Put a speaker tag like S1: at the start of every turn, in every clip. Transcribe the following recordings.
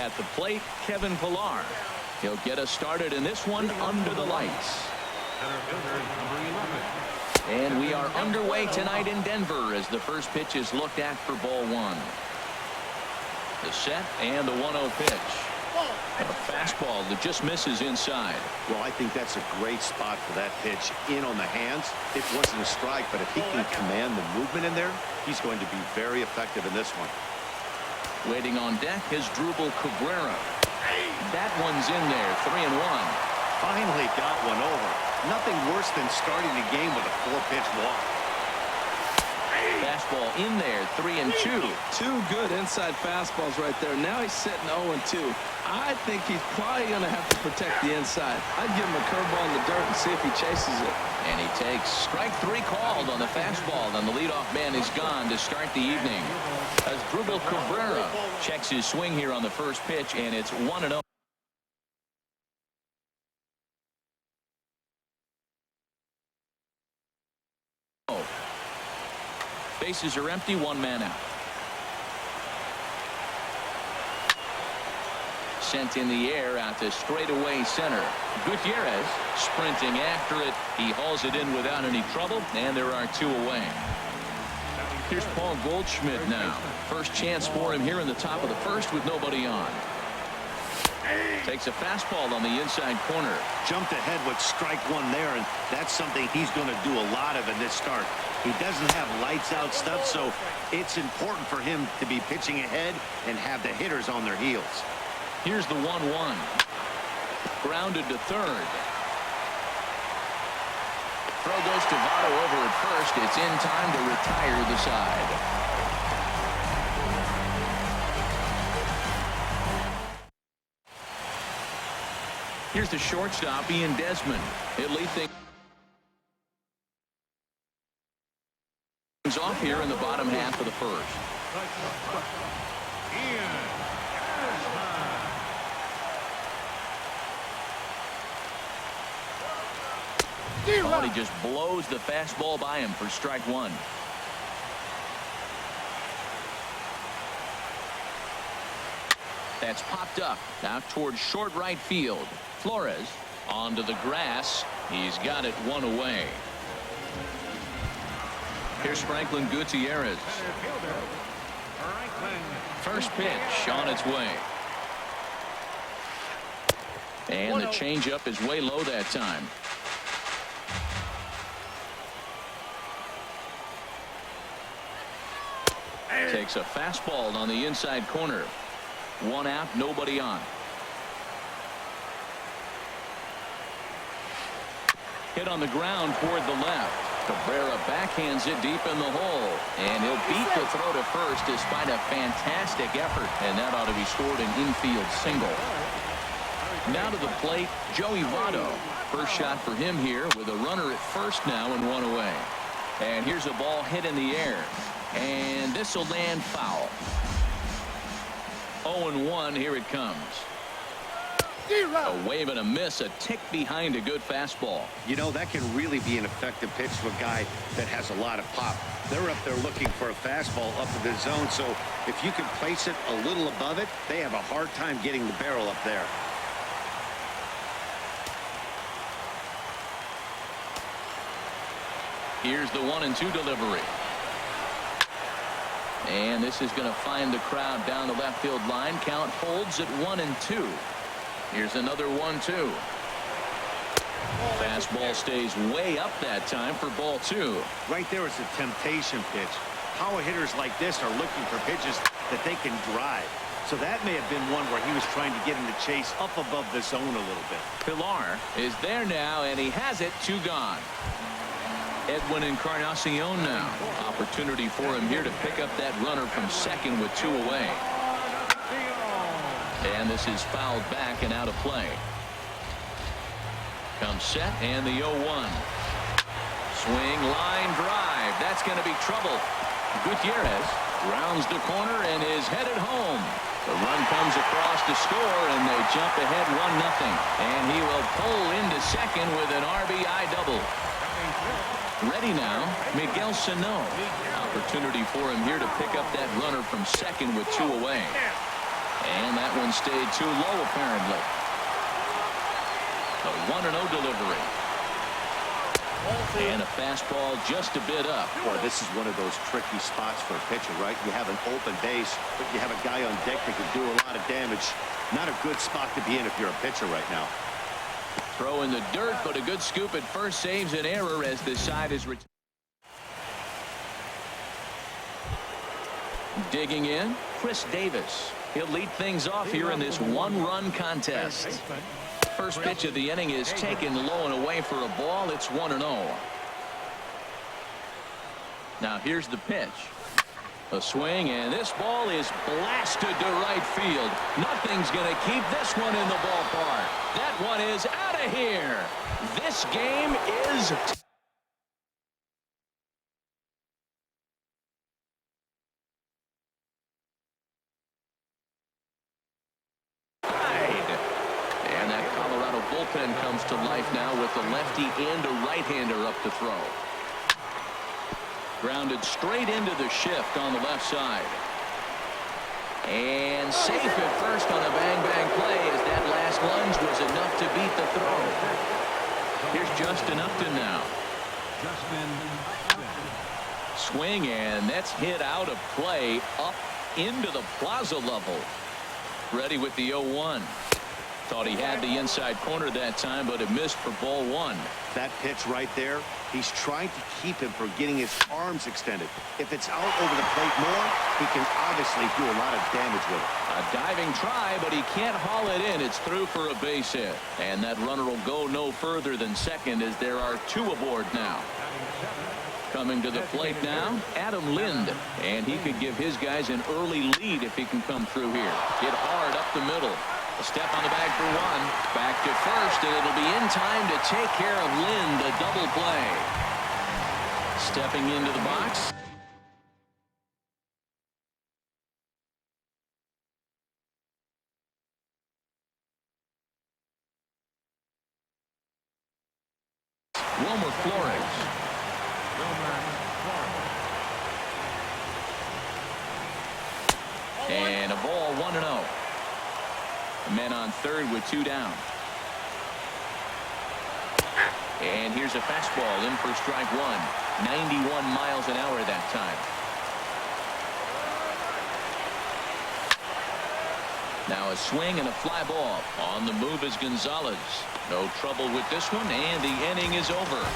S1: At the plate, Kevin Pillar. He'll get us started in this one under the lights. And we are underway tonight in Denver as the first pitch is looked at for ball one. The set and the 1-0 pitch. A fastball that just misses inside.
S2: Well, I think that's a great spot for that pitch. In on the hands. It wasn't a strike, but if he can command the movement in there, he's going to be very effective in this one.
S1: Waiting on deck is Drupal Cabrera. That one's in there, 3-1.
S2: Finally got one over. Nothing worse than starting the game with a 4-pitch walk.
S1: Fastball in there, 3-2.
S3: Two good inside fastballs right there. Now he's sitting 0-2. I think he's probably going to have to protect the inside. I'd give him a curveball in the dirt and see if he chases it.
S1: And he takes strike 3 called on the fastball, and the leadoff man is gone to start the evening. As Drupal Cabrera checks his swing here on the first pitch, and it's 1-0. Bases are empty, 1 man out. Sent in the air out to straightaway center. Gutierrez sprinting after it. He hauls it in without any trouble, and there are 2 away. Here's Paul Goldschmidt now. First chance for him here in the top of the first with nobody on. Takes a fastball on the inside corner.
S2: Jumped ahead with strike 1 there, and that's something he's going to do a lot of in this start. He doesn't have lights out stuff, so it's important for him to be pitching ahead and have the hitters on their heels.
S1: Here's the 1-1. Grounded to third. Throw goes to Votto over at first. It's in time to retire the side. Here's the shortstop, Ian Desmond. He'll lead things off here in the bottom half of the first. Oh, he just blows the fastball by him for strike 1. That's popped up out towards short right field. Flores onto the grass. He's got it 1 away. Here's Franklin Gutierrez. First pitch on its way. And the changeup is way low that time. Takes a fastball on the inside corner. 1 out, nobody on. Hit on the ground toward the left. Cabrera backhands it deep in the hole, and he'll beat the throw to first despite a fantastic effort, and that ought to be scored an infield single. Now to the plate, Joey Votto. First shot for him here with a runner at first now and 1 away. And here's a ball hit in the air, and this will land foul. 0-1, here it comes. A wave and a miss, a tick behind a good fastball.
S2: You know, that can really be an effective pitch to a guy that has a lot of pop. They're up there looking for a fastball up in the zone, so if you can place it a little above it, they have a hard time getting the barrel up there.
S1: Here's the 1-2 delivery. And this is going to find the crowd down the left field line. Count holds at 1-2. Here's another 1-2. Fastball stays way up that time for ball 2.
S2: Right there is a temptation pitch. Power hitters like this are looking for pitches that they can drive. So that may have been one where he was trying to get him to chase up above the zone a little bit.
S1: Pillar is there now, and he has it. 2 gone. Edwin Encarnacion now. Opportunity for him here to pick up that runner from second with 2 away. And this is fouled back and out of play. Comes set and the 0-1. Swing, line drive. That's going to be trouble. Gutierrez rounds the corner and is headed home. The run comes across to score, and they jump ahead 1-0. And he will pull into second with an RBI double. Ready now, Miguel Sano. Opportunity for him here to pick up that runner from second with 2 away. And that one stayed too low, apparently. A 1-0 delivery. And a fastball just a bit up.
S2: Boy, this is one of those tricky spots for a pitcher, right? You have an open base, but you have a guy on deck that can do a lot of damage. Not a good spot to be in if you're a pitcher right now.
S1: Throw in the dirt, but a good scoop at first saves an error as the side is returned. Digging in, Chris Davis. He'll lead things off here in this one-run contest. First pitch of the inning is taken low and away for a ball. It's 1-0. Now here's the pitch. A swing, and this ball is blasted to right field. Nothing's going to keep this one in the ballpark. That one is out of here. This game is tied. And that Colorado bullpen comes to life now with a lefty and a right-hander up to throw. Grounded straight into the shift on the left side. And safe at first on a bang-bang play as that last lunge was enough to beat the throw. Here's Justin Upton now. Swing, and that's hit out of play up into the plaza level. Ready with the 0-1. Thought he had the inside corner that time, but it missed for ball one.
S2: That pitch right there, he's trying to keep him from getting his arms extended. If it's out over the plate more, he can obviously do a lot of damage with it.
S1: A diving try, but he can't haul it in. It's through for a base hit. And that runner will go no further than second as there are two aboard now. Coming to the plate now, Adam Lind. And he could give his guys an early lead if he can come through here. Hit hard up the middle. A step on the bag for one. Back to first, and it'll be in time to take care of Lind, a double play. Stepping into the box. Wilmer Flores. And a ball, 1-0. Men on third with two down. And here's a fastball in for strike one. 91 miles an hour that time. Now a swing and a fly ball. On the move is Gonzalez. No trouble with this one, and the inning is over.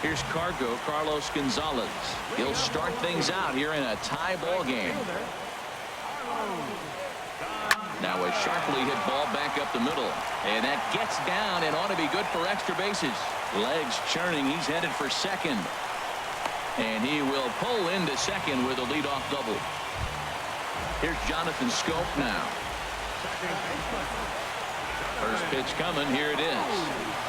S1: Here's Carlos Gonzalez. He'll start things out here in a tie ball game. Now a sharply hit ball back up the middle. And that gets down and ought to be good for extra bases. Legs churning. He's headed for second. And he will pull into second with a leadoff double. Here's Jonathan Scope now. First pitch coming. Here it is.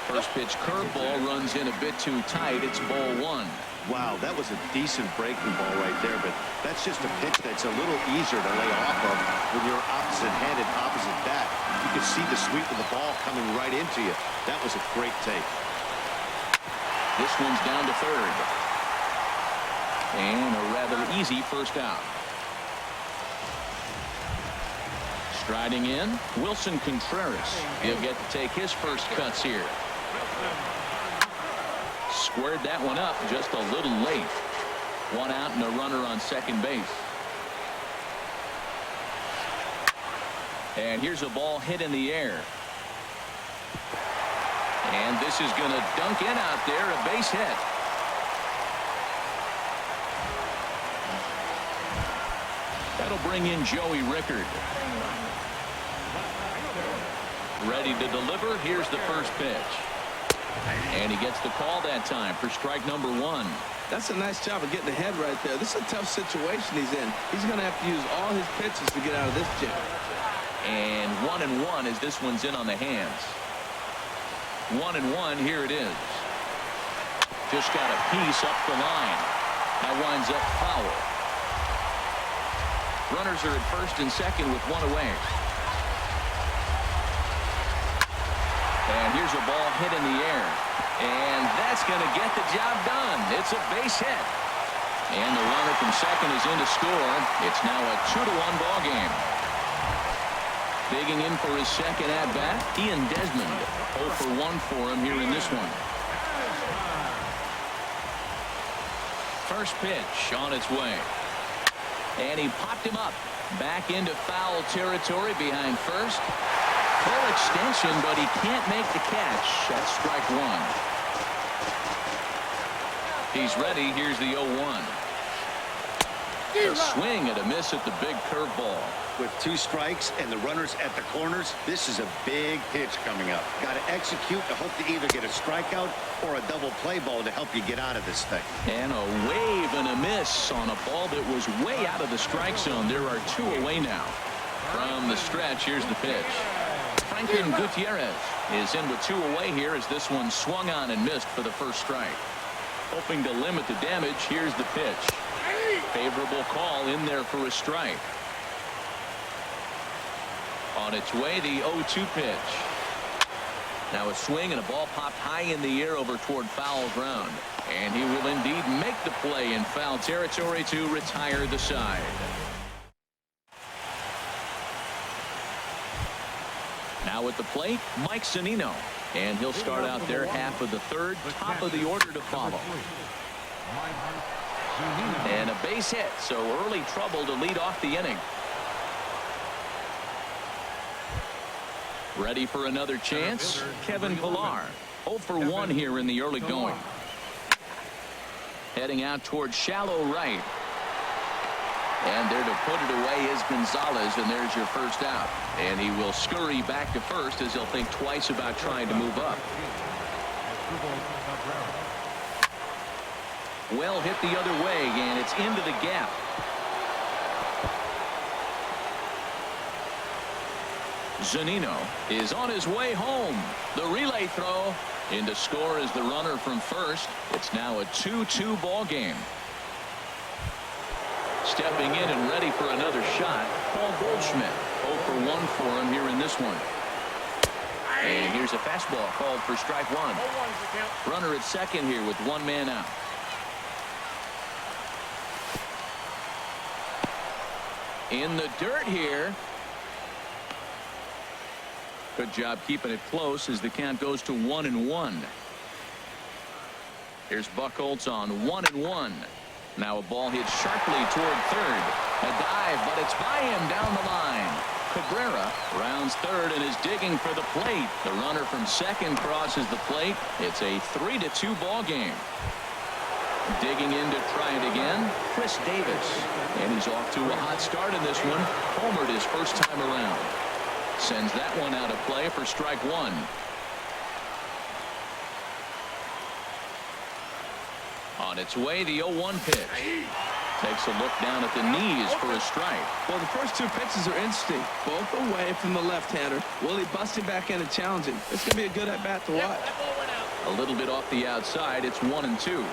S1: First pitch curveball runs in a bit too tight. It's ball one.
S2: Wow, that was a decent breaking ball right there, but that's just a pitch that's a little easier to lay off of when you're opposite-handed, opposite bat. You can see the sweep of the ball coming right into you. That was a great take.
S1: This one's down to third. And a rather easy first out. Striding in, Wilson Contreras. He'll get to take his first cuts here. Squared that one up just a little late. One out and a runner on second base. And here's a ball hit in the air. And this is going to dunk in out there, a base hit. That'll bring in Joey Rickard. Ready to deliver. Here's the first pitch. And he gets the call that time for strike number one.
S3: That's a nice job of getting ahead right there. This is a tough situation he's in. He's going to have to use all his pitches to get out of this jam.
S1: And 1-1 as this one's in on the hands. 1-1. Here it is. Just got a piece up the line. That winds up foul. Runners are at first and second with one away. And here's a ball hit in the air. And that's going to get the job done. It's a base hit. And the runner from second is in to score. It's now a 2-1 ball game. Digging in for his second at-bat, Ian Desmond. 0 for 1 for him here in this one. First pitch on its way. And he popped him up. Back into foul territory behind first. Full extension, but he can't make the catch. That's strike one. He's ready. Here's the 0-1. A swing and a miss at the big curveball.
S2: With 2 strikes and the runners at the corners, this is a big pitch coming up. Got to execute to hope to either get a strikeout or a double play ball to help you get out of this thing.
S1: And a wave and a miss on a ball that was way out of the strike zone. There are 2 away now. From the stretch, here's the pitch. Franklin Gutierrez is in with 2 away here as this one swung on and missed for the first strike. Hoping to limit the damage, here's the pitch. Favorable call in there for a strike. On its way, the 0-2 pitch. Now a swing and a ball popped high in the air over toward foul ground. And he will indeed make the play in foul territory to retire the side. Now at the plate, Mike Zunino. And he'll start out there half of the third, top of the order to follow. And a base hit, so early trouble to lead off the inning. Ready for another chance, Kevin Pillar. 0 for 1 here in the early going. Heading out towards shallow right. And there to put it away is Gonzalez, and there's your first out. And he will scurry back to first as he'll think twice about trying to move up. Well hit the other way, and it's into the gap. Zunino is on his way home. The relay throw in to score is the runner from first. It's now a 2-2 ball game. Stepping in and ready for another shot, Paul Goldschmidt. 0 for 1 for him here in this one. And here's a fastball called for strike one. Runner at second here with 1 man out. In the dirt here. Good job keeping it close as the count goes to 1-1. Here's Buchholz on 1-1. Now a ball hit sharply toward third. A dive, but it's by him down the line. Cabrera rounds third and is digging for the plate. The runner from second crosses the plate. It's a 3-2 ball game. Digging in to try it again, Chris Davis. And he's off to a hot start in this one. Homered his first time around. Sends that one out of play for strike one. On its way, the 0-1 pitch. Takes a look down at the knees for a strike.
S3: Well, the first 2 pitches are interesting. Both away from the left-hander. Will he bust him back in and challenge him? It's going to be a good at-bat to watch.
S1: A little bit off the outside. It's 1-2.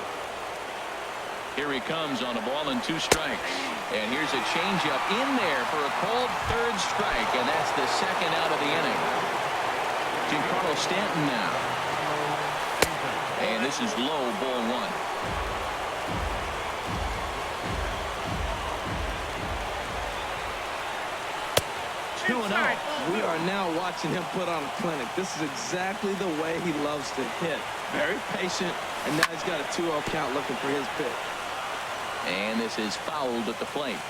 S1: Here he comes on a ball and 2 strikes. And here's a changeup in there for a called third strike. And that's the second out of the inning. Giancarlo Stanton now. And this is low, ball 1.
S3: We are now watching him put on a clinic. This is exactly the way he loves to hit. Very patient, and now he's got a 2-0 count looking for his pitch.
S1: And this is fouled at the plate.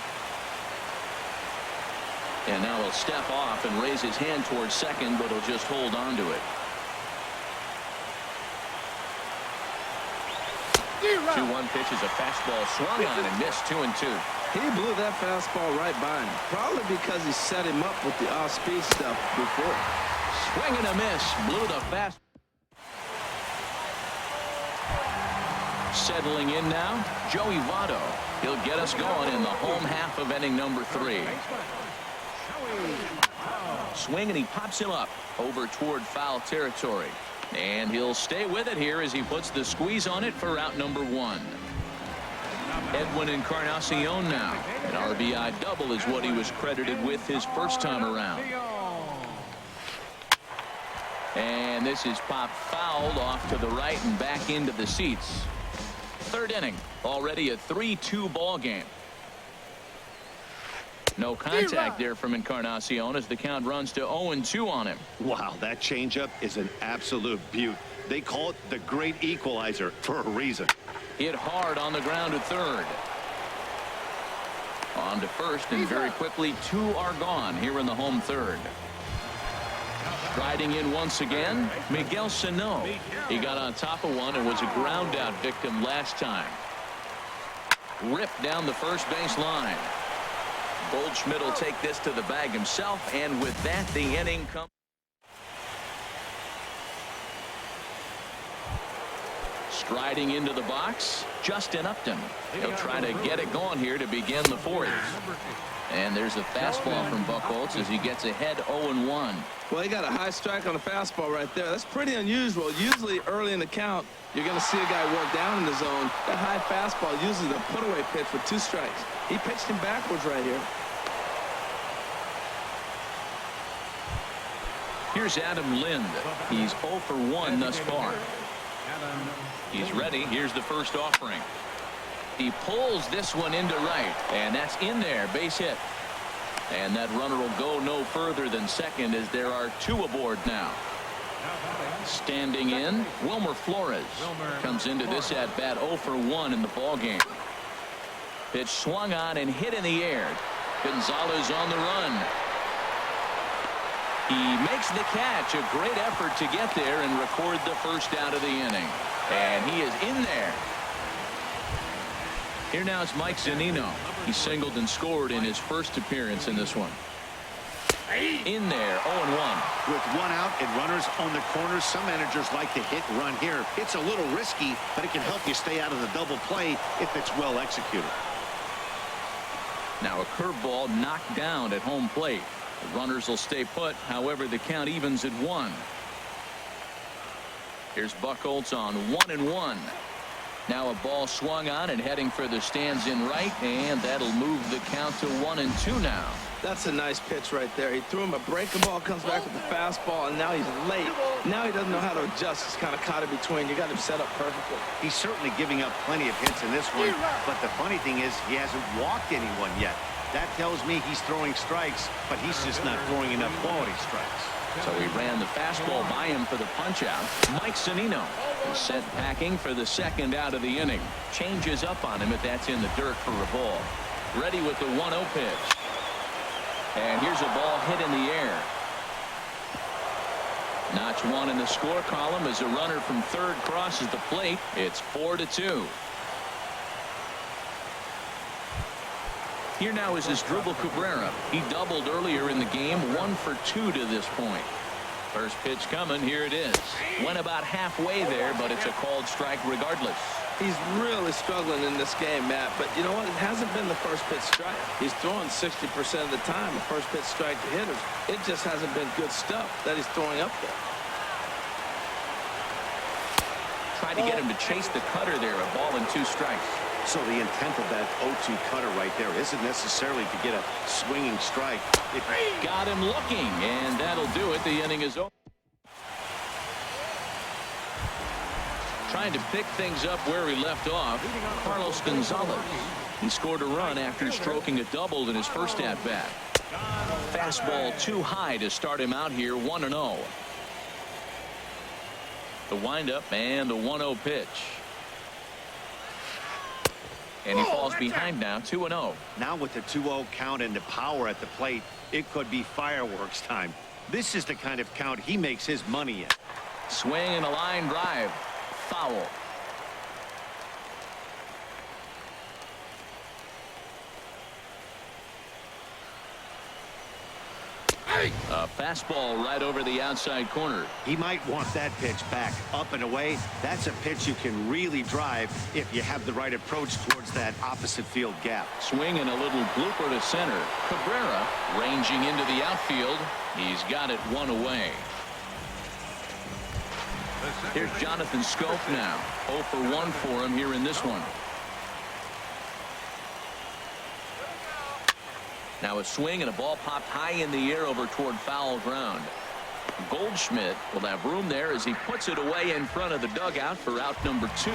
S1: And now he'll step off and raise his hand towards second, but he'll just hold on to it. 2-1 pitch is a fastball swung on and missed 2-2.
S3: He blew that fastball right by him. Probably because he set him up with the off-speed stuff before.
S1: Swing and a miss. Blew the fast. Settling in now, Joey Votto. He'll get us going in the home half of inning number 3. Swing and he pops him up over toward foul territory. And he'll stay with it here as he puts the squeeze on it for out number 1. Edwin Encarnacion now. An RBI double is what he was credited with his first time around. And this is popped fouled off to the right and back into the seats. Third inning. Already a 3-2 ball game. No contact there from Encarnacion as the count runs to 0-2 on him.
S2: Wow, that changeup is an absolute beaut. They call it the great equalizer for a reason.
S1: Hit hard on the ground to third. On to first, and very quickly 2 are gone here in the home third. Striding in once again, Miguel Sano. He got on top of one and was a ground out victim last time. Ripped down the first base line. Goldschmidt will take this to the bag himself, and with that, the inning comes. Striding into the box, Justin Upton. He'll try to get it going here to begin the fourth. And there's a fastball from Buchholz as he gets ahead 0-1.
S3: Well, he got a high strike on the fastball right there. That's pretty unusual. Usually early in the count, you're going to see a guy work down in the zone. That high fastball usually the put-away pitch with 2 strikes. He pitched him backwards right here.
S1: Here's Adam Lind. He's 0 for 1 thus far. He's ready. Here's the first offering. He pulls this one into right, and that's in there. Base hit. And that runner will go no further than second as there are 2 aboard now. Standing in, Wilmer Flores comes into this at bat 0 for 1 in the ball game. Pitch swung on and hit in the air. Gonzalez on the run. He makes the catch. A great effort to get there and record the first out of the inning. And he is in there. Here now is Mike Zunino. He singled and scored in his first appearance in this one. In there, 0-1.
S2: With 1 out and runners on the corners, some managers like to hit and run here. It's a little risky, but it can help you stay out of the double play if it's well executed.
S1: Now a curveball knocked down at home plate. The runners will stay put. However, the count evens at 1. Here's Buchholz on 1-1. Now a ball swung on and heading for the stands in right, and that'll move the count to 1-2 now.
S3: That's a nice pitch right there. He threw him a breaking ball, comes back with the fastball, and now he's late. Now he doesn't know how to adjust. He's kind of caught in between. You got him set up perfectly.
S2: He's certainly giving up plenty of hits in this one, but the funny thing is he hasn't walked anyone yet. That tells me he's throwing strikes, but he's just not throwing enough quality strikes.
S1: So he ran the fastball by him for the punch-out. Mike Zunino is sent packing for the second out of the inning. Changes up on him, but that's in the dirt for a ball. Ready with the 1-0 pitch. And here's a ball hit in the air. Notch 1 in the score column as a runner from third crosses the plate. It's 4-2. Here now is Asdrubal Cabrera. He doubled earlier in the game, 1 for 2 to this point. First pitch coming. Here it is. Went about halfway there, but it's a called strike regardless.
S3: He's really struggling in this game, Matt. But you know what? It hasn't been the first pitch strike. He's throwing 60% of the time the first pitch strike to hitters. It just hasn't been good stuff that he's throwing up there.
S1: Tried to get him to chase the cutter there. A ball and 2 strikes.
S2: So the intent of that 0-2 cutter right there isn't necessarily to get a swinging strike. It
S1: got him looking, and that'll do it. The inning is over. Trying to pick things up where he left off, Carlos Gonzalez. He scored a run after stroking a double in his first at-bat. Fastball too high to start him out here, 1-0. The windup and the 1-0 pitch. And he falls behind now, 2-0.
S2: Now with the 2-0 count and the power at the plate, it could be fireworks time. This is the kind of count he makes his money in.
S1: Swing and a line drive. Foul. A fastball right over the outside corner.
S2: He might want that pitch back, up and away. That's a pitch you can really drive if you have the right approach towards that opposite field gap.
S1: Swing and a little blooper to center. Cabrera ranging into the outfield. He's got it 1 away. Here's Jonathan Scope now. 0 for 1 for him here in this one. Now a swing and a ball popped high in the air over toward foul ground. Goldschmidt will have room there as he puts it away in front of the dugout for out number 2.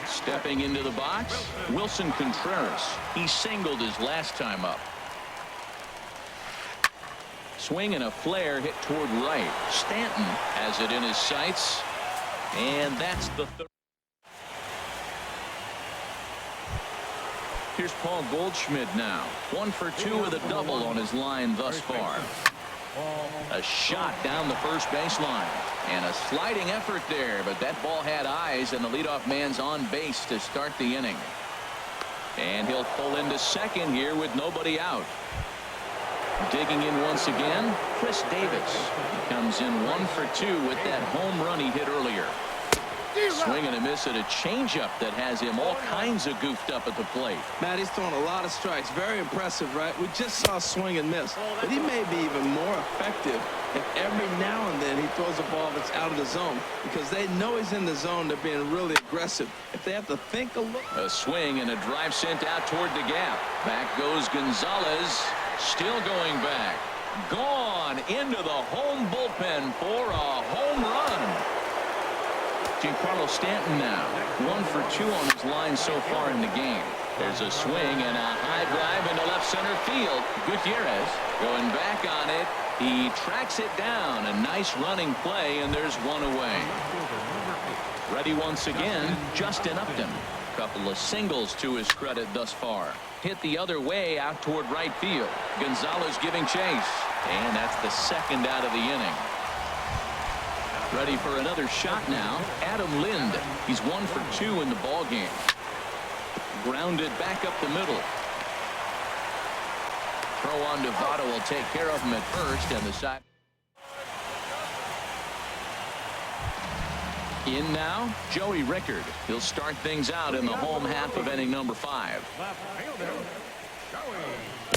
S1: Stepping into the box, Wilson Contreras. He singled his last time up. Swing and a flare hit toward right. Stanton has it in his sights. And that's the third. Here's Paul Goldschmidt now. 1 for 2 with a double on his line thus far. A shot down the first baseline. And a sliding effort there, but that ball had eyes, and the leadoff man's on base to start the inning. And he'll pull into second here with nobody out. Digging in once again, Chris Davis. He comes in 1 for 2 with that home run he hit earlier. Swing and a miss at a changeup that has him all kinds of goofed up at the plate.
S3: Matt, he's throwing a lot of strikes. Very impressive, right? We just saw swing and miss. But he may be even more effective if every now and then he throws a ball that's out of the zone. Because they know he's in the zone. They're being really aggressive. If they have to think a little.
S1: A swing and a drive sent out toward the gap. Back goes Gonzalez. Still going back. Gone into the home bullpen for a home run. Giancarlo Stanton now 1 for 2 on his line so far in the game. There's a swing and a high drive into left center field. Gutierrez going back on it. He tracks it down. A nice running play, and there's one away. Ready once again, Justin Upton. Couple of singles to his credit thus far. Hit the other way out toward right field. Gonzalez giving chase. And that's the second out of the inning. Ready for another shot now, Adam Lind. He's 1 for 2 in the ball game. Grounded back up the middle. Throw on to Votto will take care of him at first, and the side. In now, Joey Rickard. He'll start things out in the home half of inning number 5.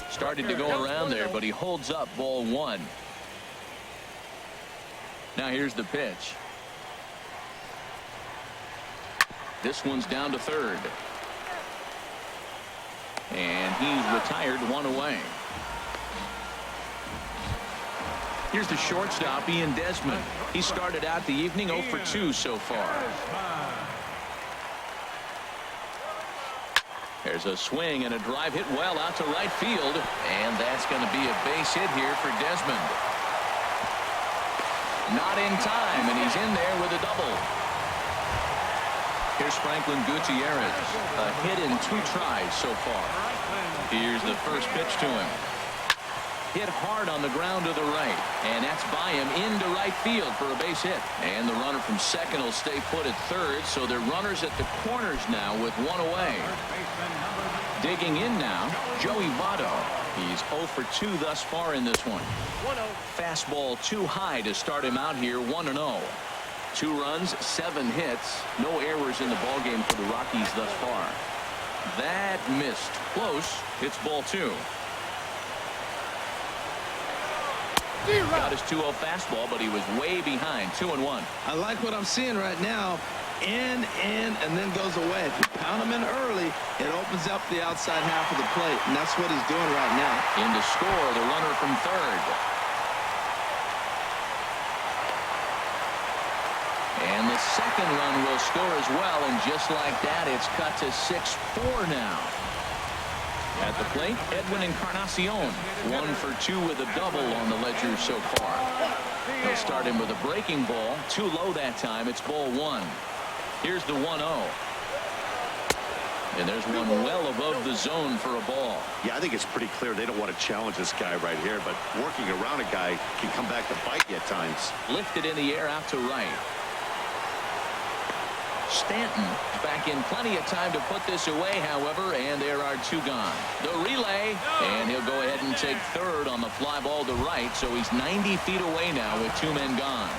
S1: Started to go around there, but he holds up ball 1. Now here's the pitch. This one's down to third. And he's retired 1 away. Here's the shortstop, Ian Desmond. He started out the evening 0 for 2 so far. There's a swing and a drive hit well out to right field. And that's going to be a base hit here for Desmond. Not in time, and he's in there with a double. Here's Franklin Gutierrez. A hit in 2 tries so far. Here's the first pitch to him. Hit hard on the ground to the right, and that's by him into right field for a base hit. And the runner from second will stay put at third, so they're runners at the corners now with 1 away. Digging in now, Joey Votto. He's 0 for 2 thus far in this one. Fastball too high to start him out here, 1-0. 2 runs, 7 hits, no errors in the ballgame for the Rockies thus far. That missed. Close. It's ball 2. Got his 2-0 fastball, but he was way behind. 2-1.
S3: I like what I'm seeing right now. In, and then goes away. If you pound him in early, it opens up the outside half of the plate, and that's what he's doing right now.
S1: In to score, the runner from third. And the second run will score as well, and just like that, it's cut to 6-4 now. At the plate, Edwin Encarnacion. 1 for 2 with a double on the ledger so far. They'll start him with a breaking ball. Too low that time. It's ball 1. Here's the 1-0. And there's one well above the zone for a ball.
S2: Yeah, I think it's pretty clear they don't want to challenge this guy right here, but working around a guy can come back to bite you at times.
S1: Lifted in the air out to right. Stanton back in plenty of time to put this away, however, and there are 2 gone. The relay, and he'll go ahead and take third on the fly ball to right, so he's 90 feet away now with 2 men gone.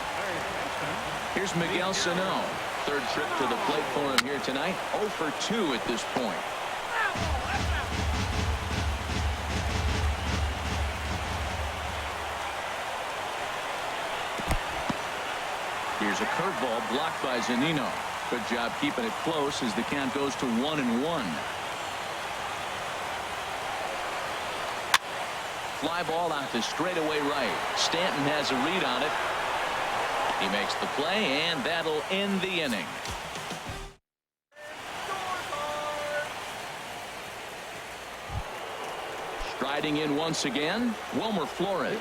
S1: Here's Miguel Sano. 3rd trip to the plate for him here tonight. 0 for 2 at this point. Here's a curveball blocked by Zunino. Good job keeping it close as the count goes to 1-1. Fly ball out to straightaway right. Stanton has a read on it. He makes the play, and that'll end the inning. Striding in once again, Wilmer Flores.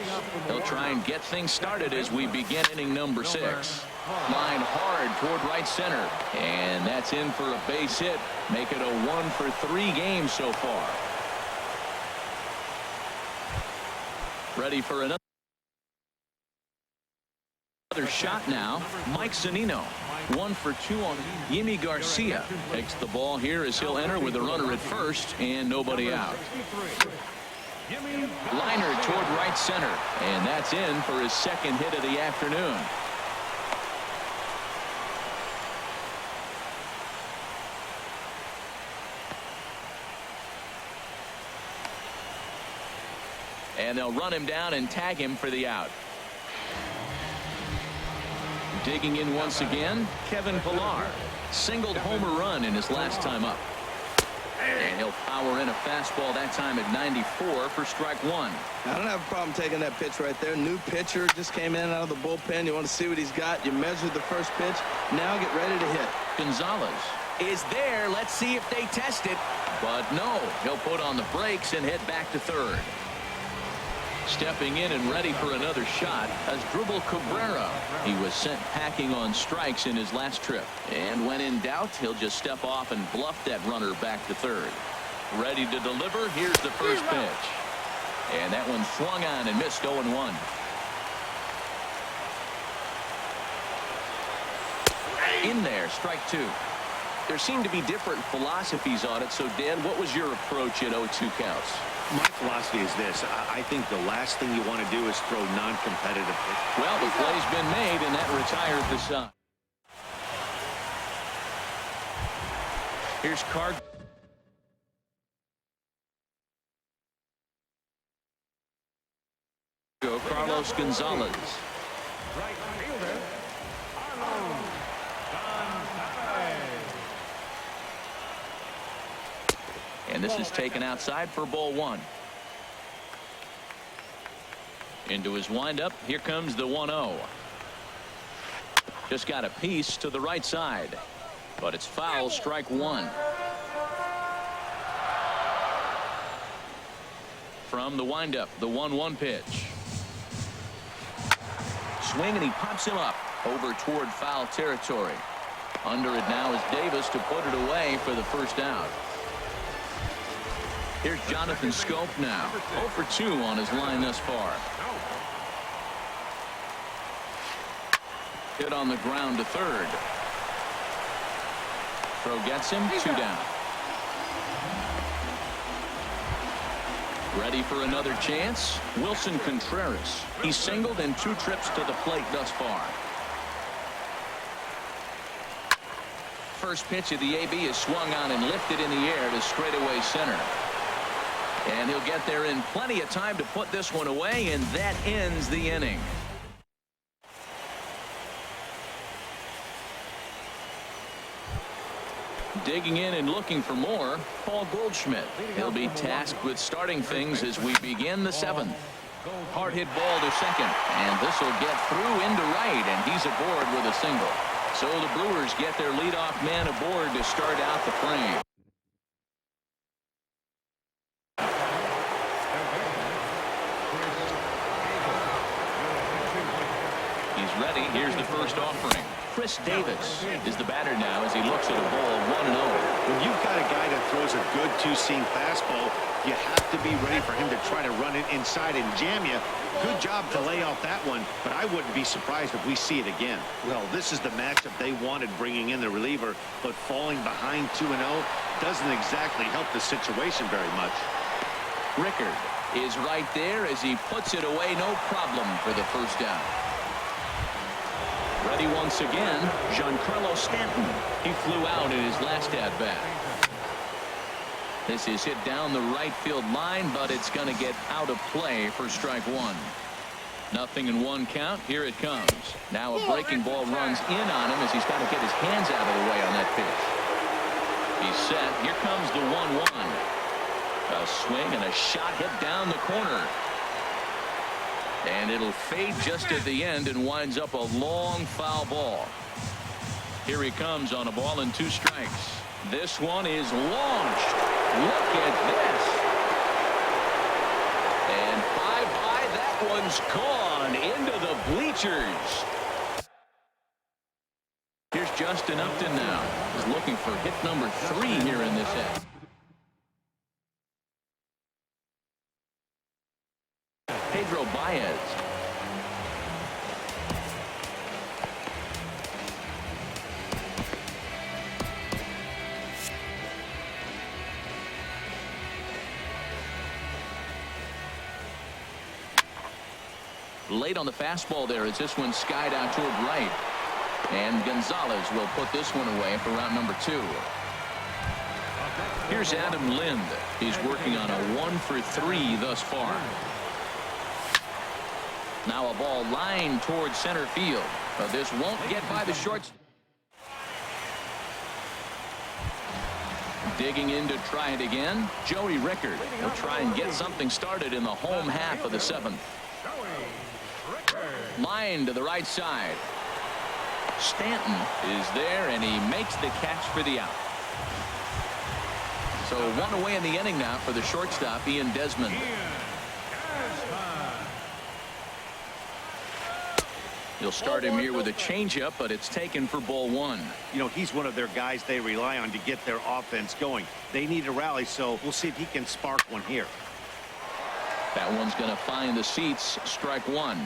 S1: He'll try and get things started as we begin inning number 6. Line hard toward right center. And that's in for a base hit. Make it a 1-for-3 game so far. Ready for another shot now. Mike Zunino. 1-for-2 on Yimi Garcia. Takes the ball here as he'll enter with a runner at first and nobody out. Liner toward right center. And that's in for his second hit of the afternoon. And they'll run him down and tag him for the out. Digging in once again, Kevin Pillar. Singled homer run in his last time up. And he'll power in a fastball that time at 94 for strike 1.
S3: I don't have a problem taking that pitch right there. New pitcher just came in out of the bullpen. You want to see what he's got. You measure the first pitch. Now get ready to hit.
S1: Gonzalez is there. Let's see if they test it. But no, he'll put on the brakes and head back to third. Stepping in and ready for another shot as Dribble Cabrera. He was sent packing on strikes in his last trip. And when in doubt, he'll just step off and bluff that runner back to third. Ready to deliver. Here's the first pitch. And that one swung on and missed 0-1. In there, strike 2. There seemed to be different philosophies on it. So, Dan, what was your approach at 0-2 counts?
S2: My philosophy is this. I think the last thing you want to do is throw non-competitive pitches.
S1: Well, the play's been made, and that retired the side. Here's Carlos Gonzalez.
S4: Right fielder,
S1: And this is taken outside for ball 1. Into his windup. Here comes the 1-0. Just got a piece to the right side. But it's foul, strike 1. From the windup, the 1-1 pitch. Swing and he pops him up over toward foul territory. Under it now is Davis to put it away for the first out. Here's Jonathan Scope now. 0-for-2 on his line thus far. Hit on the ground to third. Throw gets him. 2 down. Ready for another chance. Wilson Contreras. He's singled in 2 trips to the plate thus far. First pitch of the AB is swung on and lifted in the air to straightaway center. And he'll get there in plenty of time to put this one away, and that ends the inning. Digging in and looking for more, Paul Goldschmidt. He'll be tasked with starting things as we begin the 7th. Hard hit ball to second, and this will get through into right, and he's aboard with a single. So the Brewers get their leadoff man aboard to start out the frame. He's ready. Here's the first offering. Chris Davis is the batter now as he looks at a ball 1-0.
S2: When you've got a guy that throws a good two-seam fastball, you have to be ready for him to try to run it inside and jam you. Good job to lay off that one, but I wouldn't be surprised if we see it again. Well, this is the matchup they wanted, bringing in the reliever, but falling behind 2-0 doesn't exactly help the situation very much.
S1: Rickard is right there as he puts it away, no problem for the first down. Ready once again, Giancarlo Stanton. He flew out in his last at-bat. This is hit down the right field line, but it's going to get out of play for strike 1. 0-1 count. Here it comes. Now a breaking ball runs in on him as he's got to get his hands out of the way on that pitch. He's set. Here comes the 1-1. A swing and a shot hit down the corner. And it'll fade just at the end and winds up a long foul ball. Here he comes on a ball and 2 strikes. This one is launched. Look at this. And bye-bye, that one's gone into the bleachers. Here's Justin Upton now. He's looking for hit number 3 here in this set. Pedro Baez. Late on the fastball there as this one skied out toward right. And Gonzalez will put this one away for round number 2. Here's Adam Lind. He's working on a 1-for-3 thus far. Now a ball lined towards center field. But this won't get by the shorts. Digging in to try it again. Joey Rickard will try and get something started in the home half of the 7th. Line to the right side. Stanton is there, and he makes the catch for the out. So 1 away in the inning now for the shortstop, Ian Desmond. He'll start him here with a changeup, but it's taken for ball 1.
S2: You know, he's one of their guys they rely on to get their offense going. They need a rally, so we'll see if he can spark one here.
S1: That one's going to find the seats. Strike 1.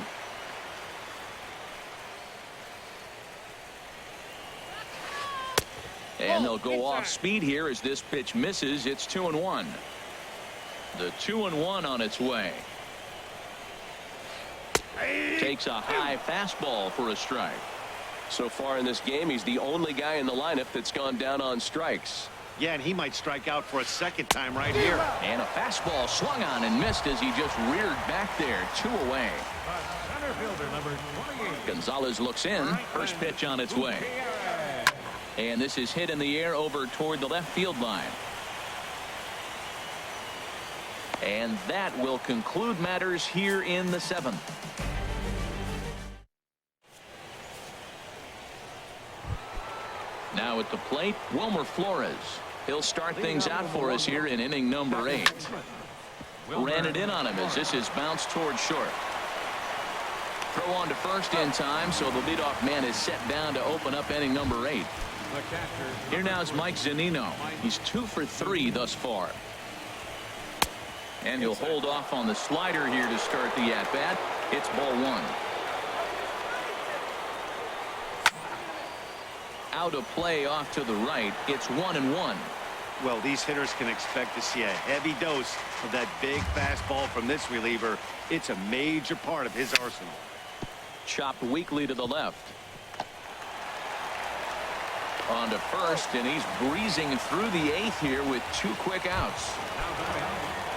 S1: And they'll go off speed here as this pitch misses. It's 2-1. The 2-1 on its way. Takes a high fastball for a strike. So far in this game, he's the only guy in the lineup that's gone down on strikes.
S2: Yeah, and he might strike out for a second time right here.
S1: And a fastball swung on and missed as he just reared back there. 2 away.
S4: Center fielder number 28.
S1: Gonzalez looks in. First pitch on its way. And this is hit in the air over toward the left field line. And that will conclude matters here in the 7th. Now at the plate, Wilmer Flores. He'll start things out for us here in inning number 8. Ran it in on him as this is bounced toward short. Throw on to first in time, so the leadoff man is set down to open up inning number 8. Here now is Mike Zunino. He's 2 for 3 thus far. And he'll hold off on the slider here to start the at-bat. It's ball 1. Out of play off to the right. It's 1-1.
S2: Well, these hitters can expect to see a heavy dose of that big fastball from this reliever. It's a major part of his arsenal.
S1: Chopped weakly to the left. On to first, and he's breezing through the 8th here with 2 quick outs.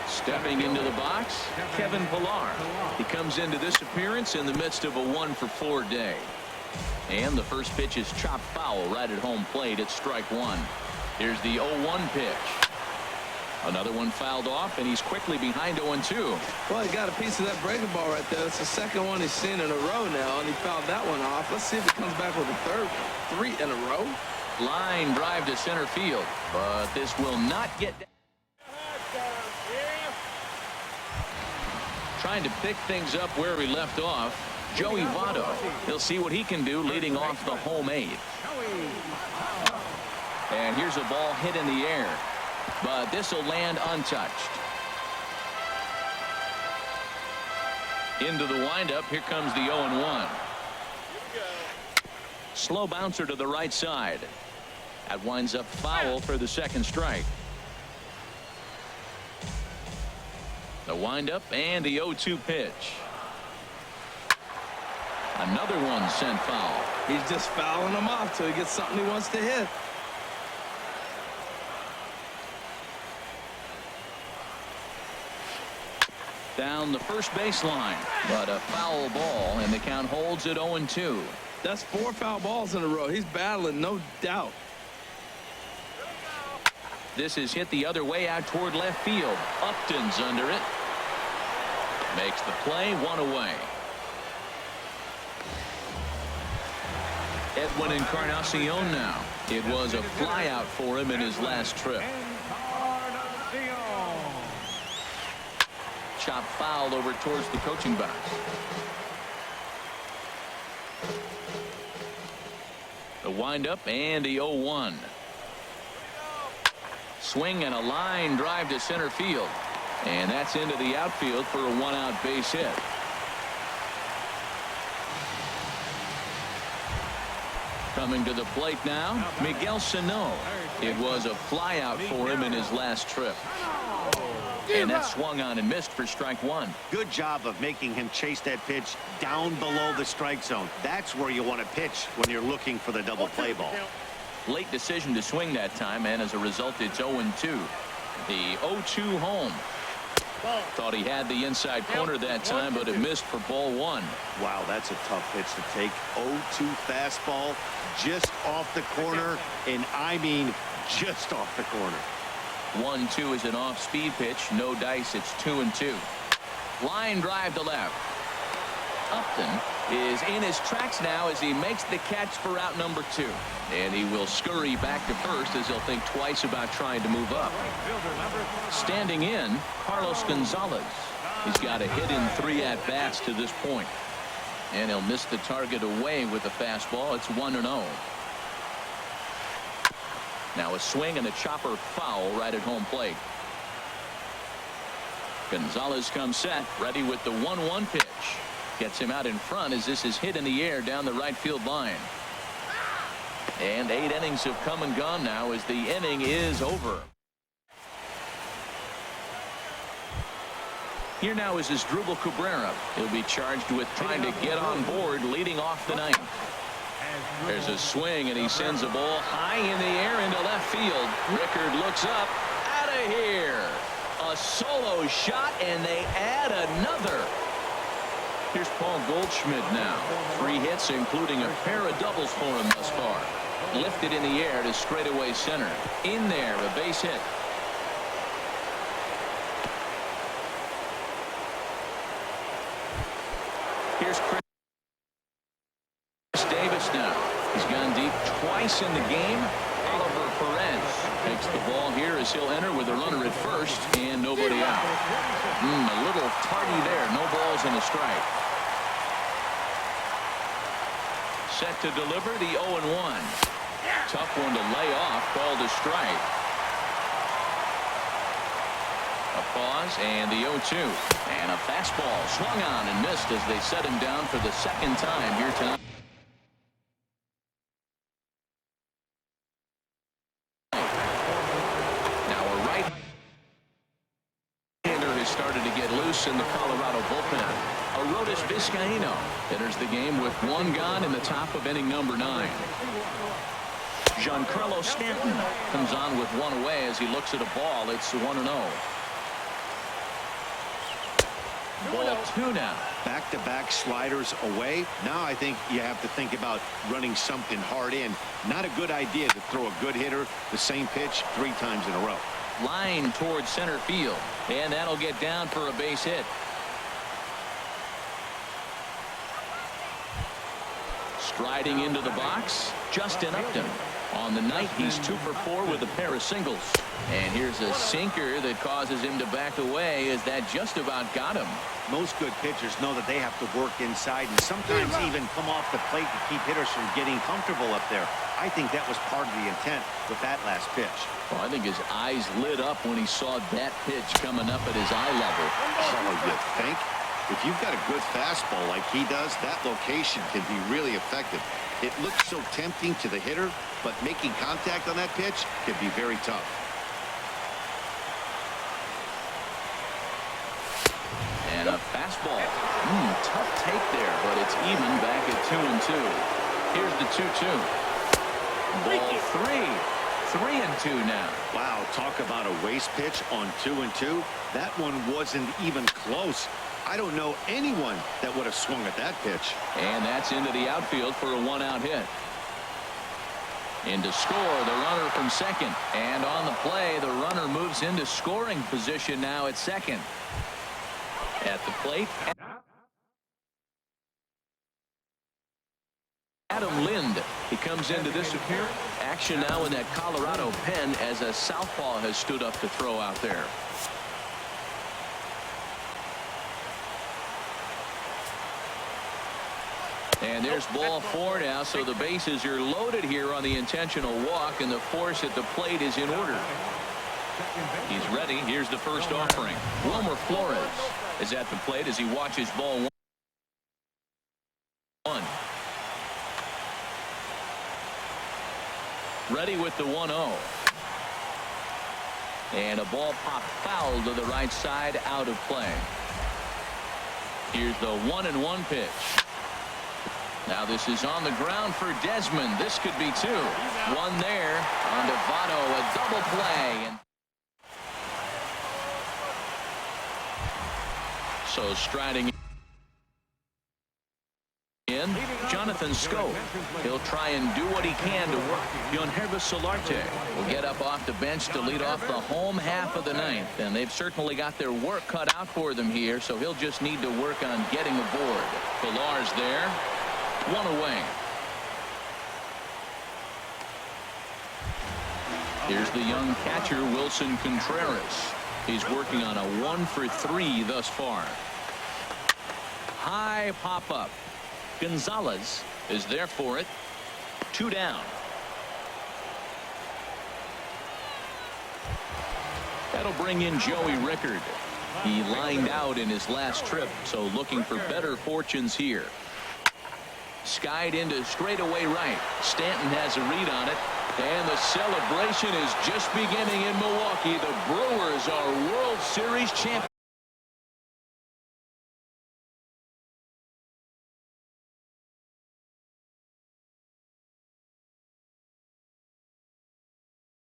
S1: Stepping into the box, Kevin Pillar. He comes into this appearance in the midst of a 1-for-4 day. And the first pitch is chopped foul right at home plate. It's strike 1. Here's the 0-1 pitch. Another one fouled off, and he's quickly behind 0-2.
S3: Well, he got a piece of that breaking ball right there. It's the second one he's seen in a row now, and he fouled that one off. Let's see if he comes back with a third. 3 in a row.
S1: Line drive to center field, but this will not get down. Trying to pick things up where we left off, Joey Votto. He'll see what he can do leading off the home 8th. And here's a ball hit in the air, but this will land untouched. Into the windup. Here comes the 0-1. Slow bouncer to the right side. That winds up foul for the second strike. The windup and the 0-2 pitch. Another one sent foul.
S3: He's just fouling them off till he gets something he wants to hit.
S1: Down the first baseline, but a foul ball, and the count holds at 0-2.
S3: That's 4 foul balls in a row. He's battling, no doubt.
S1: This is hit the other way out toward left field. Upton's under it. Makes the play, 1 away. Edwin Encarnacion now. It was a fly out for him in his last trip. chop foul over towards the coaching box. The windup and the 0-1. Swing and a line drive to center field. And that's into the outfield for a 1-out base hit. Coming to the plate now, Miguel Sano. It was a flyout for him in his last trip. And that swung on and missed for strike one.
S2: Good job of making him chase that pitch down below the strike zone. That's where you want to pitch when you're looking for the double play ball.
S1: Late decision to swing that time, and as a result, it's 0-2. The 0-2 home. Thought he had the inside corner that time, but it missed for ball one.
S2: Wow, that's a tough pitch to take. 0-2 fastball just off the corner, and I mean just off the corner.
S1: 1-2 is an off-speed pitch. No dice. It's 2-2. Line drive to left. Upton is in his tracks now as he makes the catch for out number 2. And he will scurry back to first as he'll think twice about trying to move up. Standing in, Carlos Gonzalez. He's got a hit in 3 at-bats to this point. And he'll miss the target away with a fastball. It's 1-0. Now a swing and a chopper foul right at home plate. Gonzalez comes set, ready with the 1-1 pitch. Gets him out in front as this is hit in the air down the right field line. And 8 innings have come and gone now as the inning is over. Here now is Asdrubal Cabrera. He'll be charged with trying to get on board leading off the ninth. There's a swing and he sends a ball high in the air into left field. Rickard looks up. Out of here. A solo shot and they add another. Here's Paul Goldschmidt now. 3 hits including a pair of doubles for him thus far. Lifted in the air to straightaway center. In there, a base hit. Here's Chris Davis now. He's gone deep twice in the game. Oliver Perez takes the ball here as he'll enter with a runner at first and nobody out. A little tardy there. No balls and a strike. Set to deliver the 0-1. Tough one to lay off. Called a strike. A pause and the 0-2. And a fastball swung on and missed as they set him down for the second time here tonight. Now a right-hander has started to get loose in the Colorado bullpen. Arodys Vizcaíno enters the game with 1 gone in the top of inning number 9. Giancarlo Stanton comes on with 1 away as he looks at a ball. It's 1-0. Ball 2 now.
S2: Back-to-back sliders away. Now I think you have to think about running something hard in. Not a good idea to throw a good hitter the same pitch 3 times in a row.
S1: Line towards center field. And that'll get down for a base hit. Striding into the box, Justin Upton. On the night, he's 2 for 4 with a pair of singles. And here's a sinker that causes him to back away as that just about got him.
S2: Most good pitchers know that they have to work inside and sometimes even come off the plate to keep hitters from getting comfortable up there. I think that was part of the intent with that last pitch.
S1: Well, I think his eyes lit up when he saw that pitch coming up at his eye level.
S2: Oh, you think? If you've got a good fastball like he does, that location can be really effective. It looks so tempting to the hitter, but making contact on that pitch can be very tough.
S1: And a fastball. Tough take there, but it's even back at 2-2. Here's the 2-2. Ball 3. 3-2 now.
S2: Wow, talk about a waste pitch on 2-2. That one wasn't even close. I don't know anyone that would have swung at that pitch.
S1: And that's into the outfield for a 1-out hit. In to score, the runner from second. And on the play, the runner moves into scoring position now at second. At the plate, Adam Lind. He comes into this appearance. Action now in that Colorado pen as a southpaw has stood up to throw out there. And there's ball 4 now, so the bases are loaded here on the intentional walk, and the force at the plate is in order. He's ready. Here's the first offering. Wilmer Flores is at the plate as he watches ball 1. Ready with the 1-0. And a ball pop foul to the right side, out of play. Here's the 1-1 pitch. Now this is on the ground for Desmond. This could be 2. 1 there on Votto, a double play. And so striding in, Jonathan Scope. He'll try and do what he can to work. Yonhervis Solarte will get up off the bench to lead off the home half of the 9th. And they've certainly got their work cut out for them here, so he'll just need to work on getting aboard. Pilar's there. 1 away. Here's the young catcher, Wilson Contreras. He's working on a 1 for 3 thus far. High pop-up. Gonzalez is there for it. 2 down. That'll bring in Joey Rickard. He lined out in his last trip, so looking for better fortunes here. Skied into straightaway right. Stanton has a read on it, and the celebration is just beginning in Milwaukee. The Brewers are World Series champions.